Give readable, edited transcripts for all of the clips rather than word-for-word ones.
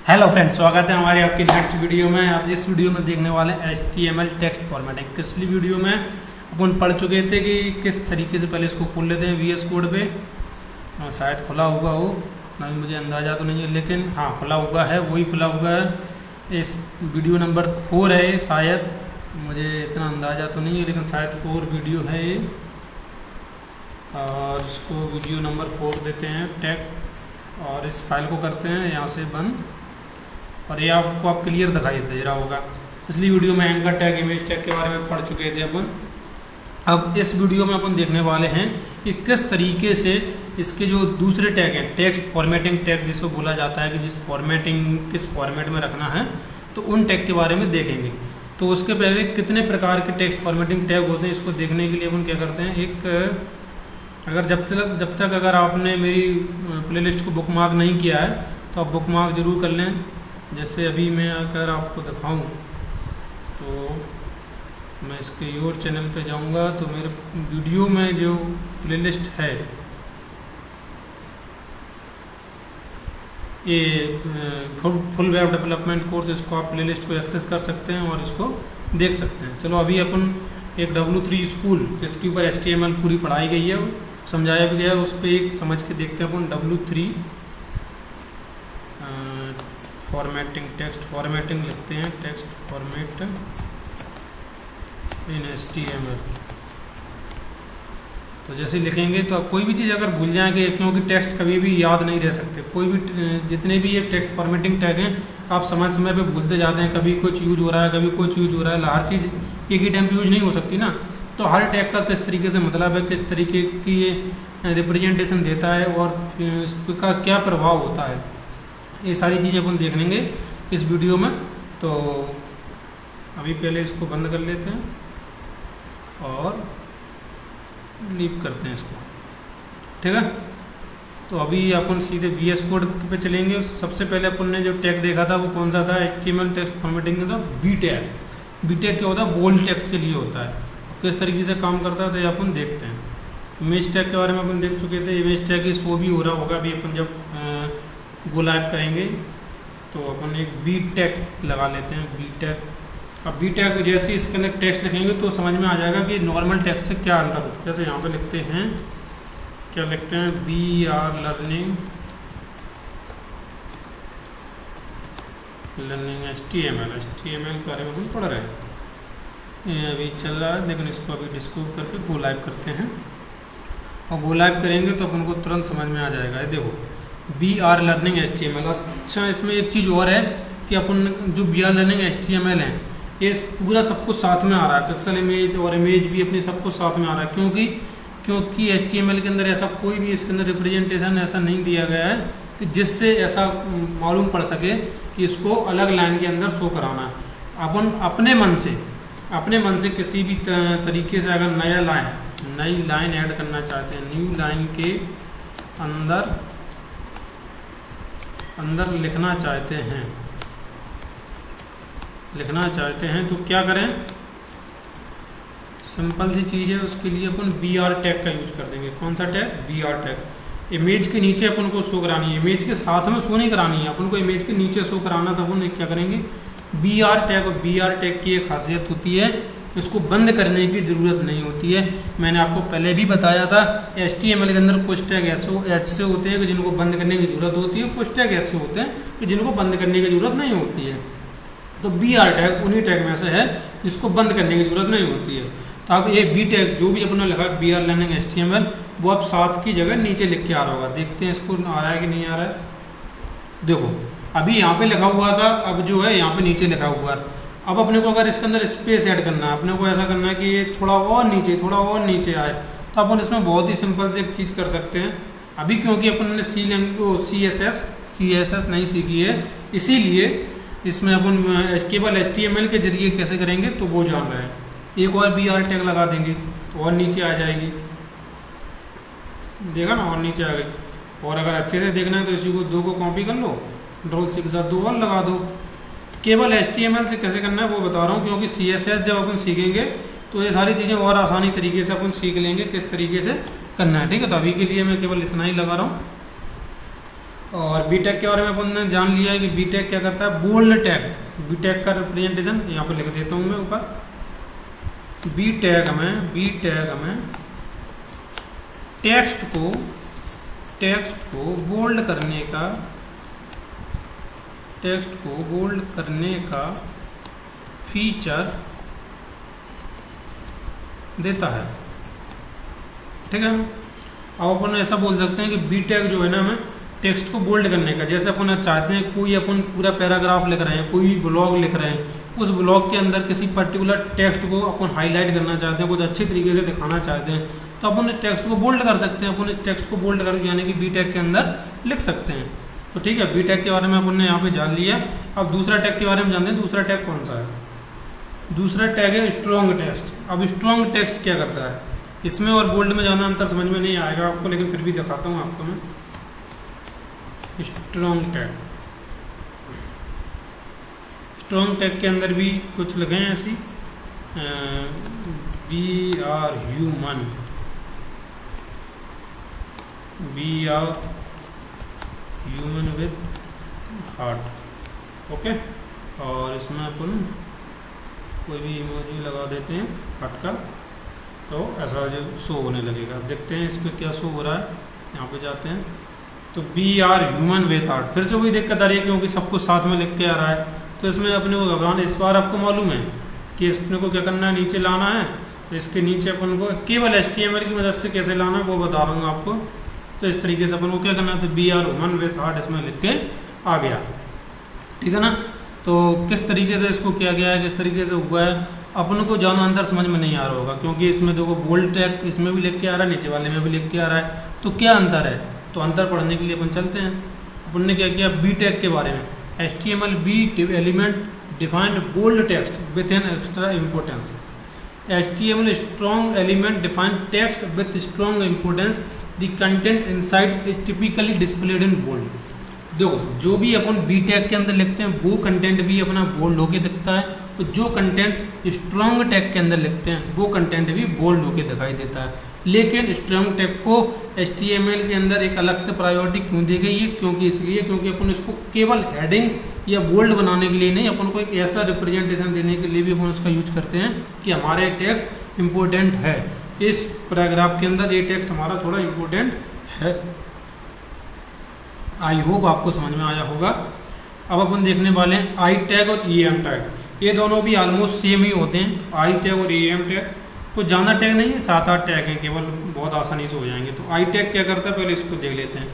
Hello friends, स्वागत है हमारे आपकी नेक्स्ट वीडियो में। आप इस वीडियो में देखने वाले हैं HTML टेक्स्ट फॉर्मेटिंग। पिछली वीडियो में अपन पढ़ चुके थे कि किस तरीके से पहले इसको खोल लेते हैं VS कोड पे। शायद खुला हुआ हो, ना मुझे अंदाज़ा तो नहीं है, लेकिन हाँ खुला हुआ है, वही खुला हुआ है। इस वीडियो नंबर 4 है ये, शायद, मुझे इतना अंदाज़ा तो नहीं है, लेकिन शायद 4 वीडियो है ये। और इसको वीडियो नंबर 4 देते हैं टैग, और इस फाइल को करते हैं यहाँ से बंद। और ये आपको आप क्लियर दिखाई दे रहा होगा। पिछली वीडियो में एंकर टैग, इमेज टैग के बारे में पढ़ चुके थे अपन। अब इस वीडियो में अपन देखने वाले हैं कि किस तरीके से इसके जो दूसरे टैग हैं, टेक्स्ट फॉर्मेटिंग टैग जिसको बोला जाता है कि जिस फॉर्मेटिंग किस फॉर्मेट में रखना है, तो उन टैग के बारे में देखेंगे। तो उसके पहले कितने प्रकार के टेक्स्ट फॉर्मेटिंग टैग होते हैं, इसको देखने के लिए अपन क्या करते हैं, अगर जब तक अगर आपने मेरी प्लेलिस्ट को बुकमार्क नहीं किया है तो आप बुकमार्क ज़रूर कर लें। जैसे अभी मैं अगर आपको दिखाऊं तो मैं इसके योर चैनल पे जाऊंगा, तो मेरे वीडियो में जो प्लेलिस्ट है ये फुल वेब डेवलपमेंट कोर्स, इसको आप प्लेलिस्ट को एक्सेस कर सकते हैं और इसको देख सकते हैं। चलो अभी अपन एक W3 स्कूल जिसके ऊपर HTML पूरी पढ़ाई गई है, समझाया भी गया है, उस पर एक समझ के देखते हैं अपन। W3 फॉर्मेटिंग, टेक्स्ट फॉर्मेटिंग लिखते हैं, टेक्स्ट फॉर्मेट इन HTML। तो जैसे लिखेंगे तो कोई भी चीज़ अगर भूल जाएंगे, क्योंकि टेक्स्ट कभी भी याद नहीं रह सकते, कोई भी जितने भी ये टेक्स्ट फॉर्मेटिंग टैग हैं आप समय समय पे भूलते जाते हैं। कभी कुछ यूज हो रहा है, कभी कुछ यूज हो रहा है, हर चीज़ एक ही टाइम पे यूज नहीं हो सकती ना। तो हर टैग का किस तरीके से मतलब है, किस तरीके की ये रिप्रेजेंटेशन देता है और इसका क्या प्रभाव होता है, ये सारी चीज़ें अपन देख लेंगे इस वीडियो में। तो अभी पहले इसको बंद कर लेते हैं और लीव करते हैं इसको, ठीक है। तो अभी अपन सीधे VS कोड पे चलेंगे। सबसे पहले अपन ने जो टैग देखा था वो कौन सा था, HTML टेक्स्ट फॉर्मेटिंग का था B टैग। B टैग क्या होता है, बोल्ड टेक्स्ट के लिए होता है। किस तरीके से काम करता है तो ये अपन देखते हैं। इमेज टैग के बारे में अपन देख चुके थे, इमेज टैग शो भी हो रहा होगा अभी अपन जब गो लाइव करेंगे। तो अपन एक B टैग लगा लेते हैं, B टैग। अब B टैग जैसे इसके अंदर टेक्स्ट लिखेंगे तो समझ में आ जाएगा कि नॉर्मल टेक्स्ट से क्या अंतर होता है। जैसे यहाँ पे लिखते हैं, क्या लिखते हैं, BR लर्निंग HTML के बारे में हम पढ़ रहे हैं। ये अभी चल रहा है, लेकिन इसको अभी डिस्कवर करके गो लाइव करते हैं। और गो लाइव करेंगे तो अपन को तुरंत समझ में आ जाएगा। ये देखो BR लर्निंग HTML। अच्छा, इसमें एक चीज़ और है कि अपन जो BR लर्निंग HTML है, ये पूरा सब कुछ साथ में आ रहा है, पिक्सल इमेज और इमेज भी अपनी सब कुछ साथ में आ रहा है, क्योंकि HTML के अंदर ऐसा कोई भी इसके अंदर रिप्रेजेंटेशन ऐसा नहीं दिया गया है कि जिससे ऐसा मालूम पड़ सके कि इसको अलग लाइन के अंदर शो कराना है। अपन अपने मन से किसी भी तरीके से अगर नई लाइन ऐड करना चाहते हैं, न्यू लाइन के अंदर लिखना चाहते हैं तो क्या करें, सिंपल सी चीज़ है। उसके लिए अपन BR टैग का यूज कर देंगे। कौन सा टैग, BR टैग। इमेज के नीचे अपन को शो करानी है, इमेज के साथ में शो नहीं करानी है, अपन को इमेज के नीचे शो कराना। तो अपन क्या करेंगे, BR टैग। और BR टैग की एक खासियत होती है, इसको बंद करने की ज़रूरत नहीं होती है। मैंने आपको पहले भी बताया था, HTML के अंदर कुछ टैग ऐसे होते हैं कि जिनको बंद करने की ज़रूरत होती है, कुछ टैग ऐसे होते हैं कि जिनको बंद करने की ज़रूरत नहीं होती है। तो BR टैग उन्हीं टैग में से है जिसको बंद करने की ज़रूरत नहीं होती है। तो अब ये B टैग जो भी अपने लिखा है BR लर्निंग HTML, वो अब 7 की जगह नीचे लिख के आ रहा होगा। देखते हैं इसको आ रहा है कि नहीं आ रहा है। देखो अभी यहाँ पे लिखा हुआ था, अब जो है यहाँ पे नीचे लिखा हुआ है। अब अपने को अगर इसके अंदर स्पेस ऐड करना है, अपने को ऐसा करना है कि ये थोड़ा और नीचे आए, तो अपन इसमें बहुत ही सिंपल से एक चीज़ कर सकते हैं। अभी क्योंकि अपन ने CSS नहीं सीखी है, इसीलिए इसमें अपन केवल HTML के जरिए कैसे करेंगे तो वो जान रहे हैं। एक और BR टैग लगा देंगे तो और नीचे आ जाएगी, देखा ना, और नीचे आ गई। और अगर अच्छे से देखना है तो इसी को 2 को कॉपी कर लो, कंट्रोल-C के साथ 2 और लगा दो। केवल HTML से कैसे करना है वो बता रहा हूँ, क्योंकि CSS जब अपन सीखेंगे तो ये सारी चीज़ें और आसानी तरीके से अपन सीख लेंगे किस तरीके से करना है, ठीक है। तो अभी के लिए मैं केवल इतना ही लगा रहा हूँ। और बी टैग के बारे में अपन ने जान लिया है कि बी टैग क्या करता है, बोल्ड टैग है। बी टैग का रिप्रेजेंटेशन यहाँ पे लिख देता हूँ मैं ऊपर। बी टैग में टेक्स्ट को बोल्ड करने का फीचर देता है, ठीक है। अब अपन ऐसा बोल सकते हैं कि बी टैग जो है ना, हमें टेक्स्ट को बोल्ड करने का, जैसे अपन चाहते हैं कोई अपन पूरा पैराग्राफ लिख रहे हैं, कोई भी ब्लॉग लिख रहे हैं, उस ब्लॉग के अंदर किसी पर्टिकुलर टेक्स्ट को अपन हाईलाइट करना चाहते हैं, कुछ अच्छे तरीके से दिखाना चाहते हैं, तो अपन इस टेक्स्ट को बोल्ड कर सकते हैं। अपन इस टेक्स्ट को बोल्ड कर यानी कि बी टैग के अंदर लिख सकते हैं। तो ठीक है, बी टैग के बारे में अपन ने यहाँ पे जान लिया। अब दूसरा टैग के बारे में जानते हैं। दूसरा टैग कौन सा है? दूसरा टैग है स्ट्रॉन्ग टेक्स्ट। अब स्ट्रॉन्ग टेक्स्ट क्या करता है? इसमें और बोल्ड में जाना अंतर समझ में नहीं आएगा आपको, लेकिन फिर भी दिखाता हूँ आपको मैं। स्ट्रॉन्ग टैग के अंदर भी कुछ लगे हैं ऐसी, be are human with heart, okay. और इसमें अपन कोई भी इमोजी लगा देते हैं हार्ट का, तो ऐसा जो शो होने लगेगा। देखते हैं इस पर क्या शो हो रहा है। यहाँ पे जाते हैं तो be are human with heart, फिर से वही दिक्कत आ रही है क्योंकि सब कुछ साथ में लिख के आ रहा है। तो इसमें अपने को घबराना, इस बार आपको मालूम है कि अपने को क्या करना है, नीचे लाना है। तो इसके नीचे अपन को केवल HTML की मदद से कैसे लाना है वो बता रहा हूँ आपको। तो इस तरीके से अपन को क्या करना है, तो be are human with heart इसमें लिख के आ गया, ठीक है ना। तो किस तरीके से इसको किया गया है, किस तरीके से हुआ है, अपन को ज़्यादा अंतर समझ में नहीं आ रहा होगा, क्योंकि इसमें देखो बोल्ड टैग इसमें भी लिख के आ रहा है, नीचे वाले में भी लिख के आ रहा है। तो क्या अंतर है? तो अंतर पढ़ने के लिए अपन चलते हैं। अपन ने क्या किया, बी टैग के बारे में, HTML V element defined bold text with an extra importance. HTML strong element define text with strong importance. The content inside is typically displayed in bold. देखो, जो भी अपन बी टैग के अंदर लिखते हैं वो कंटेंट भी अपना बोल्ड होके दिखता है, और जो कंटेंट स्ट्रॉन्ग टैग के अंदर लिखते हैं वो कंटेंट भी बोल्ड होके दिखाई देता है। लेकिन स्ट्रॉन्ग टैग को HTML के अंदर एक अलग से प्रायोरिटी क्यों दी गई है? क्योंकि अपन इसको केवल हेडिंग या बोल्ड बनाने के लिए नहीं, अपन को एक ऐसा रिप्रेजेंटेशन देने के लिए भी अपन उसका यूज करते हैं कि हमारे टेक्स्ट इम्पोर्टेंट है, इस पैराग्राफ के अंदर ये टेक्स्ट हमारा थोड़ा इम्पोर्टेंट है। आई होप आपको समझ में आया होगा। अब अपन देखने वाले हैं आई टैग और EM टैग। ये दोनों भी ऑलमोस्ट सेम ही होते हैं, आई टैग और EM टैग। कुछ ज़्यादा टैग नहीं है, 7-8 टैग हैं केवल, बहुत आसानी से हो जाएंगे। तो आई टैग क्या करता है, पहले इसको देख लेते हैं।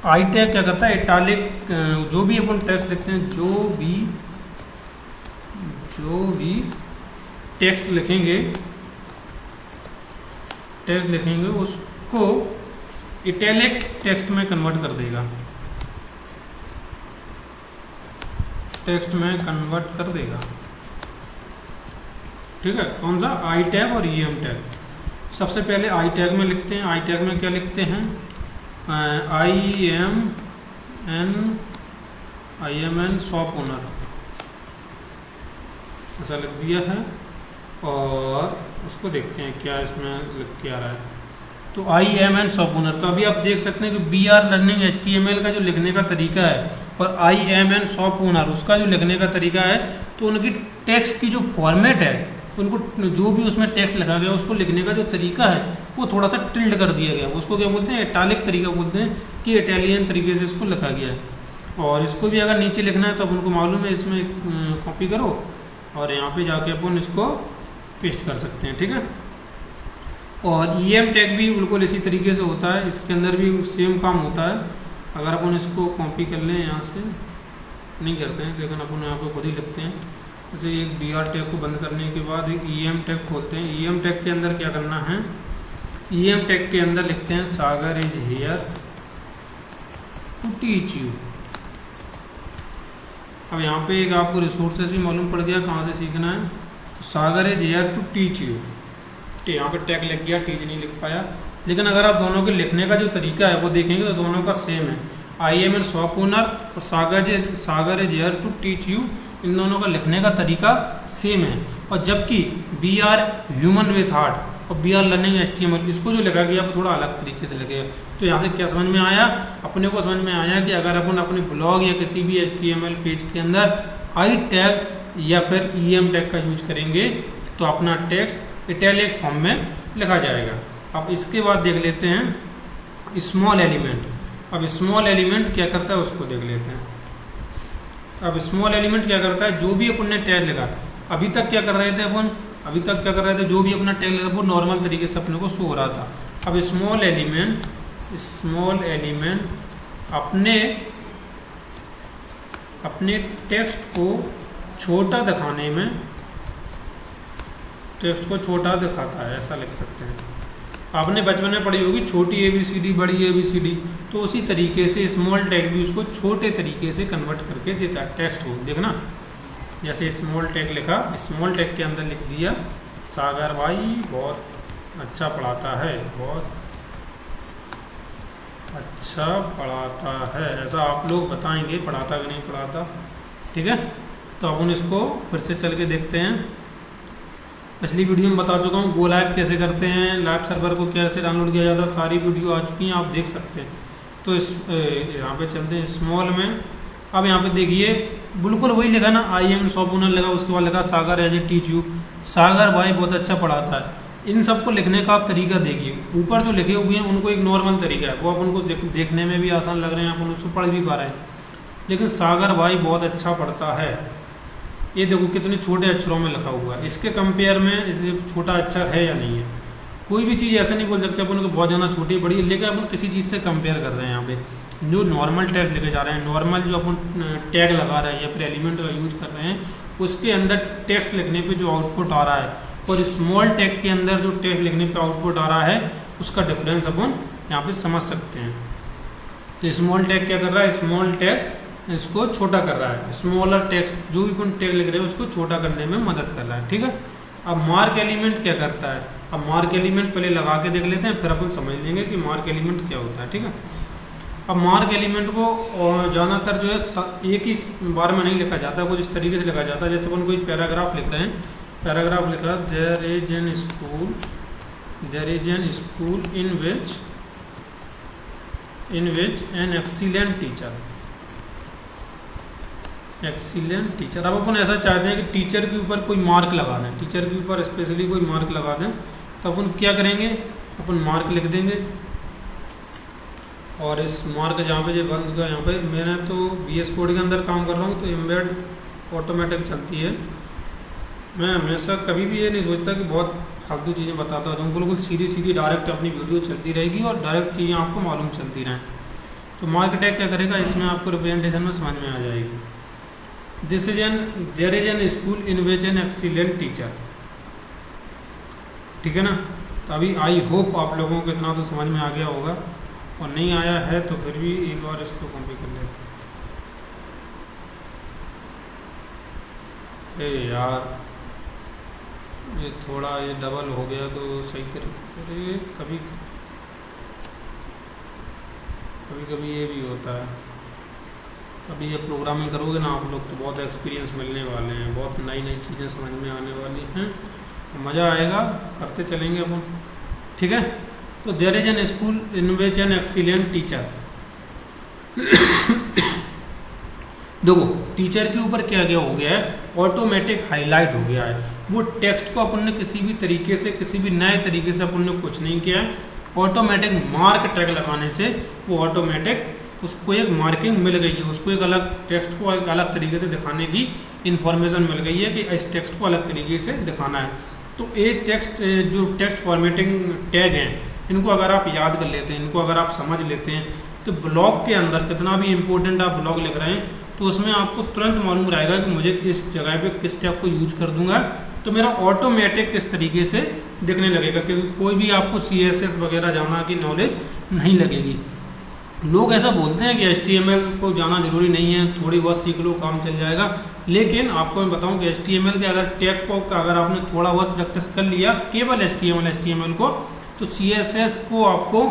आई टैग क्या करता है, इटालिक, जो भी अपन टेक्स्ट लिखते हैं, जो भी टेक्स्ट लिखेंगे उसको इटैलिक टेक्स्ट में कन्वर्ट कर देगा, ठीक है। कौन सा? आई टैग और EM टैग। सबसे पहले आई टैग में लिखते हैं। आई टैग में क्या लिखते हैं, IMN शॉप ओनर, ऐसा लिख दिया है। और उसको देखते हैं क्या इसमें लिख के आ रहा है। तो IMN शॉप ओनर, तो अभी आप देख सकते हैं कि BR लर्निंग HTML का जो लिखने का तरीका है और IMN शॉप ओनर उसका जो लिखने का तरीका है, तो उनकी टेक्स्ट की जो फॉर्मेट है, उनको जो भी उसमें टेक्स्ट लिखा गया उसको लिखने का जो तरीका है वो थोड़ा सा टिल्ड कर दिया गया। उसको क्या बोलते हैं, इटालिक तरीका बोलते हैं, कि इटालियन तरीके से इसको लिखा गया है। और इसको भी अगर नीचे लिखना है तो अपन को मालूम है, इसमें कॉपी करो और यहाँ पे जाके अपन इसको पेस्ट कर सकते हैं, ठीक है। और EM टैग भी बिल्कुल इसी तरीके से होता है, इसके अंदर भी सेम काम होता है। अगर अपन इसको कॉपी कर लें, यहाँ से नहीं करते हैं लेकिन अपन यहाँ पे खुद ही लिखते हैं। जैसे एक BR टैग को बंद करने के बाद एक EM टैग खोलते हैं। EM टैग के अंदर क्या करना है, EM टैग के अंदर लिखते हैं Sagar is here to teach you. अब यहाँ पे एक आपको रिसोर्सेज भी मालूम पड़ गया कहाँ से सीखना है। तो Sagar is here to teach you, यहाँ पे टैग लग गया, टीच नहीं लिख पाया। लेकिन अगर आप दोनों के लिखने का जो तरीका है वो देखेंगे तो दोनों का सेम है। IMN शॉप ओनर और Sagar is here to teach you, इन दोनों का लिखने का तरीका सेम है। और जबकि BR ह्यूमन विथ हार्ट और वी आर लर्निंग HTML, इसको जो लिखा गया वो थोड़ा अलग तरीके से लिखेगा। तो यहाँ से क्या समझ में आया, अपने को समझ में आया कि अगर अपन अपने ब्लॉग या किसी भी HTML पेज के अंदर आई टैग या फिर EM टैग का यूज करेंगे तो अपना टेक्स्ट इटैलिक फॉर्म में लिखा जाएगा। अब इसके बाद देख लेते हैं स्मॉल एलिमेंट। अब स्मॉल एलिमेंट क्या करता है उसको देख लेते हैं। अब स्मॉल एलिमेंट क्या करता है, जो भी अपन ने टैग लिखा, अभी तक क्या कर रहे थे अपन, अभी तक क्या कर रहे थे, जो भी अपना टैग लिखा वो नॉर्मल तरीके से अपने को शो हो रहा था। अब स्मॉल एलिमेंट अपने टेक्स्ट को छोटा दिखाने में, टेक्स्ट को छोटा दिखाता है, ऐसा लिख सकते हैं। आपने बचपन में पढ़ी होगी छोटी ABCD बड़ी ABCD, तो उसी तरीके से स्मॉल टैग भी उसको छोटे तरीके से कन्वर्ट करके देता है टेक्स्ट को। देखना, जैसे स्मॉल टैग लिखा, स्मॉल टैग के अंदर लिख दिया सागर भाई बहुत अच्छा पढ़ाता है, बहुत अच्छा पढ़ाता है, ऐसा आप लोग बताएंगे पढ़ाता कि नहीं पढ़ाता। ठीक है, तो अपन इसको फिर से चल के देखते हैं। पिछली वीडियो में बता चुका हूँ गो लाइव कैसे करते हैं, लाइव सर्वर को कैसे डाउनलोड किया जाता है, सारी वीडियो आ चुकी हैं, आप देख सकते हैं। तो इस यहाँ पे चलते हैं स्मॉल में। अब यहाँ पे देखिए बिल्कुल वही लिखा ना, IM शॉप ओनर लगा, उसके बाद लिखा सागर एज ए टीच यू, सागर भाई बहुत अच्छा पढ़ाता है। इन सबको लिखने का आप तरीका देखिए, ऊपर जो लिखे हुए हैं उनको एक नॉर्मल तरीका है, वो अपन को देखने में भी आसान लग रहे हैं, अपन उसको पढ़ भी पा रहे हैं। लेकिन सागर भाई बहुत अच्छा पढ़ता है, ये देखो कितने छोटे अक्षरों में लिखा हुआ है। इसके कंपेयर में इसलिए छोटा अक्षर है या नहीं है, कोई भी चीज़ ऐसा नहीं बोल सकते अपन को बहुत ज़्यादा छोटी बड़ी, लेकिन अपन किसी चीज़ से कंपेयर कर रहे हैं। यहाँ पे जो नॉर्मल टैग लिखे जा रहे हैं, नॉर्मल जो अपन टैग लगा रहे हैं या फिर एलिमेंट का यूज कर रहे हैं, उसके अंदर टेक्स्ट लिखने पे जो आउटपुट आ रहा है और स्मॉल टैग के अंदर जो टेक्स्ट लिखने पे आउटपुट आ रहा है, उसका डिफरेंस अपन यहाँ पे समझ सकते हैं। तो स्मॉल टैग क्या कर रहा है, स्मॉल टैग इसको छोटा कर रहा है, स्मॉलर टेक्स्ट जो भी अपन टैग लिख रहे हैं उसको छोटा करने में मदद कर रहा है। ठीक है, अब मार्क एलिमेंट क्या करता है, अब मार्क एलिमेंट पहले लगा के देख लेते हैं, फिर अपन समझ लेंगे कि मार्क एलिमेंट क्या होता है। ठीक है, अब मार्क एलिमेंट को ज़्यादातर जो है एक ही बार में नहीं लिखा जाता, कुछ इस तरीके से लिखा जाता है। जैसे अपन कोई पैराग्राफ लिख रहे हैं, पैराग्राफ लिख रहा है, there is an school in which an excellent teacher. अब अपन ऐसा चाहते हैं कि टीचर के ऊपर कोई मार्क लगा दें, टीचर के ऊपर स्पेशली कोई मार्क लगा दें, तो अपन क्या करेंगे, अपन मार्क लिख देंगे। और इस मार्क जहाँ पे जो बंद का, यहाँ पे मैंने तो VS कोड के अंदर काम कर रहा हूँ, तो एम्बेड ऑटोमेटिक चलती है। मैं हमेशा कभी भी ये नहीं सोचता कि बहुत फालतू चीज़ें बताता हूँ, बिल्कुल सीधी डायरेक्ट अपनी वीडियो चलती रहेगी और डायरेक्ट चीज़ें आपको मालूम चलती रहें। तो मार्क टैग क्या करेगा, इसमें आपको रिप्रेजेंटेशन में समझ में आ जाएगी। There is an school in which an excellent teacher. ठीक है ना, तो अभी आई होप आप लोगों को इतना तो समझ में आ गया होगा, और नहीं आया है तो फिर भी एक बार इसको कॉपी कर लेते हैं। यार ये थोड़ा ये डबल हो गया तो सही तरीके, कभी कभी ये भी होता है। अभी ये प्रोग्रामिंग करोगे ना आप लोग तो बहुत एक्सपीरियंस मिलने वाले हैं, बहुत नई नई चीज़ें समझ में आने वाली हैं, मज़ा आएगा, करते चलेंगे अपन। ठीक है, तो there is an school in which an excellent teacher. देखो टीचर के ऊपर क्या गया हो गया है, ऑटोमेटिक हाईलाइट हो गया है। वो टेक्स्ट को अपन ने किसी भी तरीके से, किसी भी नए तरीके से अपन ने कुछ नहीं किया है, ऑटोमेटिक मार्क टैग लगाने से वो ऑटोमेटिक उसको एक मार्किंग मिल गई है, उसको एक अलग टेक्स्ट को एक अलग तरीके से दिखाने की इन्फॉर्मेशन मिल गई है कि इस टेक्स्ट को अलग तरीके से दिखाना है। तो ये टेक्स्ट जो टेक्स्ट फॉर्मेटिंग टैग हैं, इनको अगर आप याद कर लेते हैं, इनको अगर आप समझ लेते हैं, तो ब्लॉग के अंदर कितना भी इंपॉर्टेंट आप ब्लॉग लिख रहे हैं तो उसमें आपको तुरंत मालूम रहेगा कि मुझे इस जगह पे किस टैग को यूज कर दूंगा तो मेरा ऑटोमेटिक किस तरीके से दिखने लगेगा, क्योंकि कोई भी आपको CSS वगैरह जाना की नॉलेज नहीं लगेगी। लोग ऐसा बोलते हैं कि HTML को जाना जरूरी नहीं है, थोड़ी बहुत सीख लो काम चल जाएगा, लेकिन आपको मैं बताऊं कि HTML के अगर टैग को अगर आपने थोड़ा बहुत प्रैक्टिस कर लिया केवल HTML को, तो CSS को आपको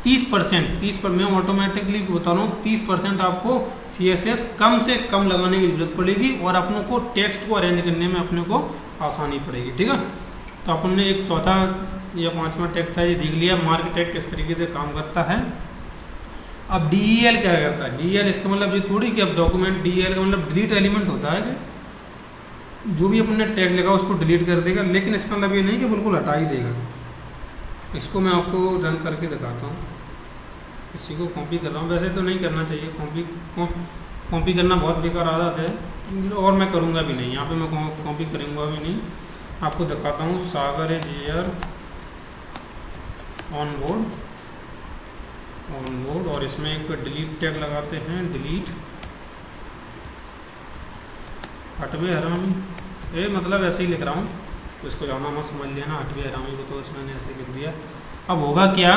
30% मैं ऑटोमेटिकली बता रहा हूँ 30% आपको CSS कम से कम लगाने की जरूरत पड़ेगी और अपनों को टेक्स्ट को अरेंज करने में अपने को आसानी पड़ेगी। ठीक है, तो अपन ने एक चौथा ये 5वां टैग था, ये देख लिया मार्क टैग किस तरीके से काम करता है। अब DEL क्या करता है? DEL इसका मतलब ये थोड़ी कि अब डॉक्यूमेंट, DEL का मतलब डिलीट एलिमेंट होता है कि जो भी अपने टैग लगा उसको डिलीट कर देगा, लेकिन इसका मतलब ये नहीं कि बिल्कुल हटा ही देगा। इसको मैं आपको रन करके दिखाता हूँ। इसी को कॉपी कर रहा हूँ, वैसे तो नहीं करना चाहिए, कॉपी करना बहुत बेकार आदत है और मैं करूँगा भी नहीं। यहाँ पे मैं कॉपी करूँगा भी नहीं, आपको दिखाता हूँ। सागर एजियर ऑन बोर्ड और इसमें एक डिलीट टैग लगाते हैं, डिलीट हटवे हरामी, ये मतलब ऐसे ही लिख रहा हूँ, तो इसको ज़्यादा मत समझ लेना, हटवे हरामी को तो इसमें ऐसे लिख दिया। अब होगा क्या,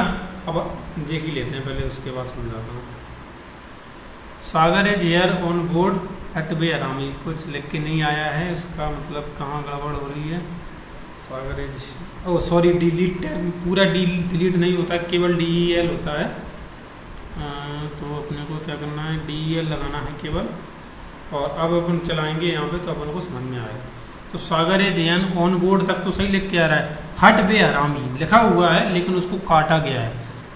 अब देख ही लेते हैं पहले, उसके बाद समझाता हूँ। सागर इज हियर ऑन बोर्ड हटवे हरामी, कुछ लिख के नहीं आया है, उसका मतलब कहाँ गड़बड़ हो रही है। Sagar is, oh sorry, delete tag पूरा डिलीट नहीं होता, केवल DEL होता है। तो अपने को क्या करना है, DEL लगाना है केवल, और अब अपन चलाएंगे यहाँ पे तो अपन को समझ में आएगा। तो सागर एजियन ऑन बोर्ड तक तो सही लिख के आ रहा है, हट बे हरामी लिखा हुआ है लेकिन उसको काटा गया है।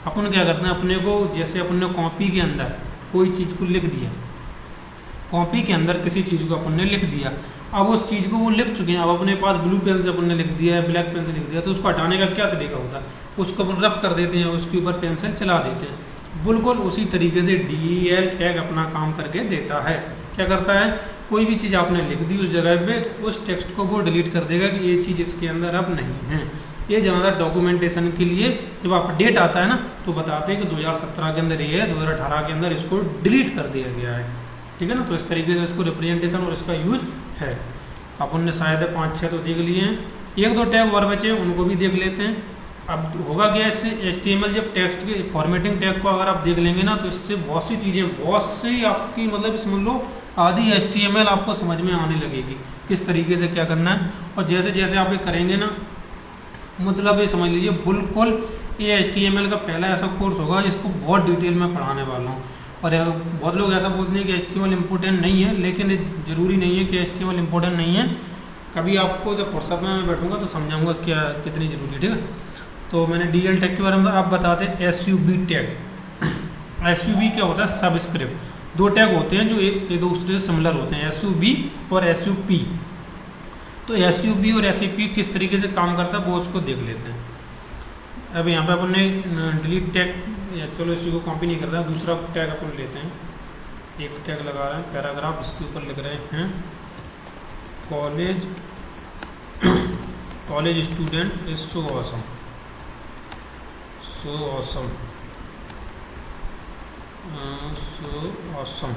अपन क्या करते हैं, अपने को जैसे अपन ने कॉपी के अंदर कोई चीज़ को लिख दिया, कॉपी के अंदर किसी चीज़ को अपन ने लिख दिया, अब उस चीज़ को वो लिख चुके हैं, अब अपने पास ब्लू पेन से अपन ने लिख दिया है, ब्लैक पेन से लिख दिया, तो उसको हटाने का क्या तरीका होता है, उसको अपन रफ कर देते हैं, उसके ऊपर पेंसिल चला देते हैं। बिल्कुल उसी तरीके से DEL टैग अपना काम करके देता है। क्या करता है, कोई भी चीज़ आपने लिख दी उस जगह पे, उस टेक्स्ट को वो डिलीट कर देगा कि ये चीज़ इसके अंदर अब नहीं है। ये ज़्यादा डॉक्यूमेंटेशन के लिए जब अपडेट आता है ना, तो बताते हैं कि 2017 के अंदर ये है, 2018 के अंदर इसको डिलीट कर दिया गया है। ठीक है ना, तो इस तरीके से इसको रिप्रेजेंटेशन और इसका यूज है। अपन ने शायद 5-6 तो देख लिए हैं, 1-2 टैग और बचे हैं, उनको भी देख लेते हैं। अब होगा क्या, इससे HTML जब टेक्स्ट के फॉर्मेटिंग टैग को अगर आप देख लेंगे ना, तो इससे बहुत सी चीज़ें, बहुत सी आपकी मतलब समझ लो आधी HTML आपको समझ में आने लगेगी, किस तरीके से क्या करना है। और जैसे जैसे आप ये करेंगे ना, मतलब ये समझ लीजिए बिल्कुल ये HTML का पहला ऐसा कोर्स होगा जिसको बहुत डिटेल में पढ़ाने वाला हूँ। और बहुत लोग ऐसा बोलते हैं कि HTML इम्पोर्टेंट नहीं है, लेकिन ज़रूरी नहीं है कि HTML इम्पोर्टेंट नहीं है। कभी आपको जब फुर्सत में मैं बैठूंगा तो समझाऊंगा क्या कितनी ज़रूरी है। ठीक है, तो मैंने DEL टैग के बारे में आप बताते हैं। SUB टैग, SUB क्या होता है, सबस्क्रिप्ट। 2 टैग होते हैं जो एक दूसरे से सिमिलर होते हैं, SUB और SUP। तो SUB और SUP किस तरीके से काम करता है वो उसको देख लेते हैं। अब यहाँ पे अपन ने डिलीट टैग, चलो इसी को कॉपी नहीं कर रहा है, दूसरा टैग अपन लेते हैं। एक टैग लगा रहे हैं पैराग्राफ, इसके ऊपर लिख रहे हैं college student is so awesome, so awesome, so awesome.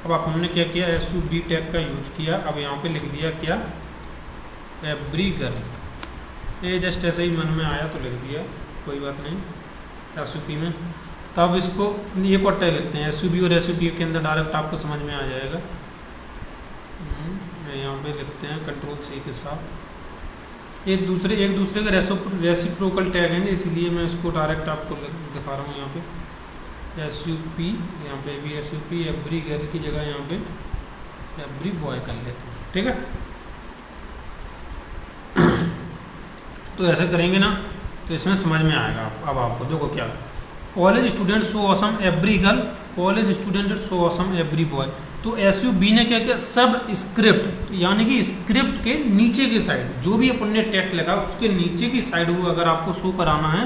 अब आपने क्या किया, SUB टैग का यूज किया। अब यहाँ पे लिख दिया क्या, एवरी गर्ल। ये जस्ट ऐसे ही मन में आया तो लिख दिया, कोई बात नहीं, SUP में। तब इसको एक और टैग लिखते हैं, SUB और SUP के अंदर डायरेक्ट आपको समझ में आ जाएगा। यहाँ पे लिखते हैं Ctrl+C के साथ। एक दूसरे का रेसिप्रोकल टैग है, इसीलिए मैं इसको डायरेक्ट आपको दिखा रहा हूँ। यहाँ पे SUP, यहाँ पे भी SUP, एवरी गर्ल की जगह यहाँ पे एवरी बॉय कर लेते हैं। ठीक है, तो ऐसे करेंगे ना तो इसमें समझ में आएगा। अब आपको देखो क्या, college student so awesome every girl, college student so awesome every boy. तो SUB ने क्या किया, सब स्क्रिप्ट, यानी कि स्क्रिप्ट के नीचे की साइड जो भी अपन ने टेक्स्ट लगा उसके नीचे की साइड वो अगर आपको शो कराना है,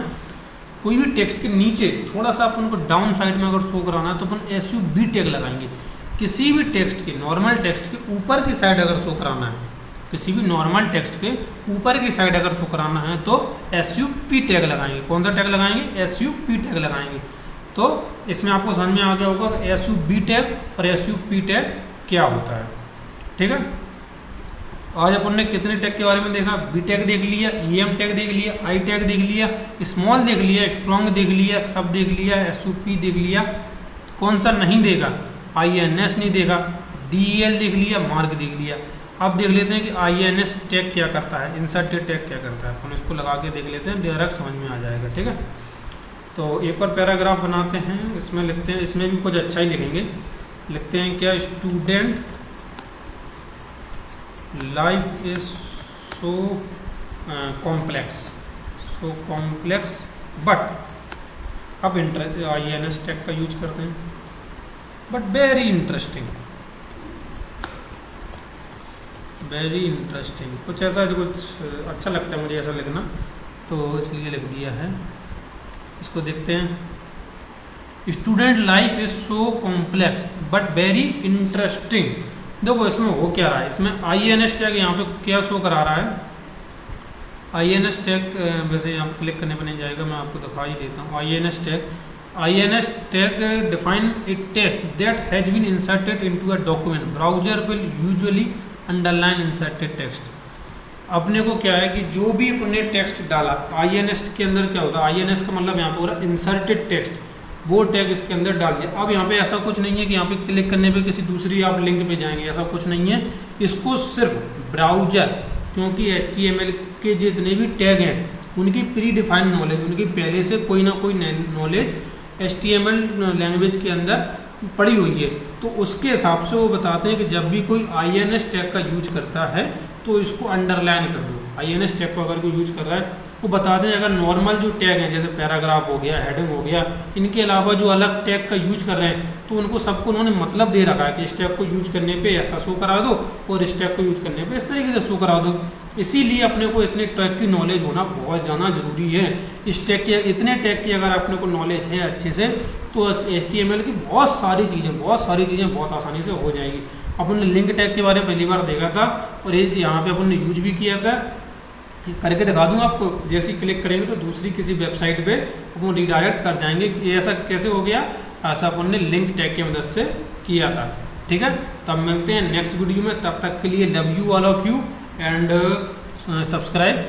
कोई भी टेक्स्ट के नीचे थोड़ा सा अपन को डाउन साइड में अगर शो कराना है तो अपन SUB टैग लगाएंगे। किसी भी टेक्स्ट के, नॉर्मल टेक्स्ट के ऊपर की साइड अगर शो कराना है, किसी भी नॉर्मल टेक्स्ट के ऊपर की साइड अगर शो कराना है तो SUP टैग लगाएंगे। कौन सा टैग लगाएंगे, SUP टैग लगाएंगे। तो इसमें आपको समझ में आ गया होगा SUB टैग और SUP टैग क्या होता है। ठीक है, आज अपन ने कितने टैग के बारे में देखा, B टैग देख लिया, EM टैग देख लिया, I टैग देख लिया, स्मॉल देख लिया, स्ट्रॉन्ग देख लिया, सब देख लिया, SUP देख लिया। कौन सा नहीं देखा, INS नहीं देखा, DEL देख लिया, मार्क देख लिया। अब देख लेते हैं कि INS टैग क्या करता है, इंसर्ट टैग क्या करता है। अपन इसको लगा के देख लेते हैं, डायरेक्ट समझ में आ जाएगा। ठीक है, तो एक और पैराग्राफ बनाते हैं, इसमें लिखते हैं, इसमें भी कुछ अच्छा ही लिखेंगे। लिखते हैं क्या, student life is so complex, so complex but, अब INS टैग का यूज करते हैं, but very interesting, very interesting, कुछ ऐसा जो कुछ अच्छा लगता है मुझे ऐसा लिखना, तो इसलिए लिख दिया है। इसको देखते हैं। Student life is so complex but very interesting. देखो इसमें हो क्या रहा है, इसमें INS टैग यहाँ पे क्या शो करा रहा है। INS टैग वैसे यहाँ पे क्लिक करने पर नहीं जाएगा, मैं आपको दिखा ही देता हूँ। INS tag define a text that has been inserted into a document, browser will usually underline inserted text. अपने को क्या है कि जो भी अपने टेक्स्ट डाला INS के अंदर क्या होता है, INS का मतलब यहाँ पे हो रहा है इंसर्टेड टेक्स्ट, वो टैग इसके अंदर डाल दिया। अब यहाँ पे ऐसा कुछ नहीं है कि यहाँ पे क्लिक करने पे किसी दूसरी आप लिंक पे जाएंगे, ऐसा कुछ नहीं है। इसको सिर्फ ब्राउजर, क्योंकि HTML के जितने भी टैग हैं उनकी प्री डिफाइंड नॉलेज, उनकी पहले से कोई ना कोई नॉलेज HTML लैंग्वेज के अंदर पड़ी हुई है, तो उसके हिसाब से वो बताते हैं कि जब भी कोई INS टैग का यूज करता है तो इसको अंडरलाइन कर दो। INS टैग को अगर कोई यूज कर रहा है वो बता दें, अगर नॉर्मल जो टैग हैं जैसे पैराग्राफ हो गया, हेडिंग हो गया, इनके अलावा जो अलग टैग का यूज कर रहे हैं तो उनको सबको उन्होंने मतलब दे रखा है कि इस टैग को यूज करने पे ऐसा शो करा दो और इस टैग को यूज करने पे इस तरीके से शो करा दो। इसीलिए अपने को इतने टैग की नॉलेज होना बहुत ज़्यादा ज़रूरी है। इस टैग के, इतने टैग की अगर अपने को नॉलेज है अच्छे से तो HTML की बहुत सारी चीज़ें बहुत आसानी से हो जाएगी। अपन ने लिंक टैग के बारे में पहली बार देखा था और यहाँ पे अपन ने यूज भी किया था, करके दिखा दूंगा आपको। जैसे ही क्लिक करेंगे तो दूसरी किसी वेबसाइट पे अपन रिडायरेक्ट कर जाएंगे। ये ऐसा कैसे हो गया, ऐसा अपन ने लिंक टैग की मदद से किया था। ठीक है, तब मिलते हैं नेक्स्ट वीडियो में, तब तक के लिए love you all of you and subscribe.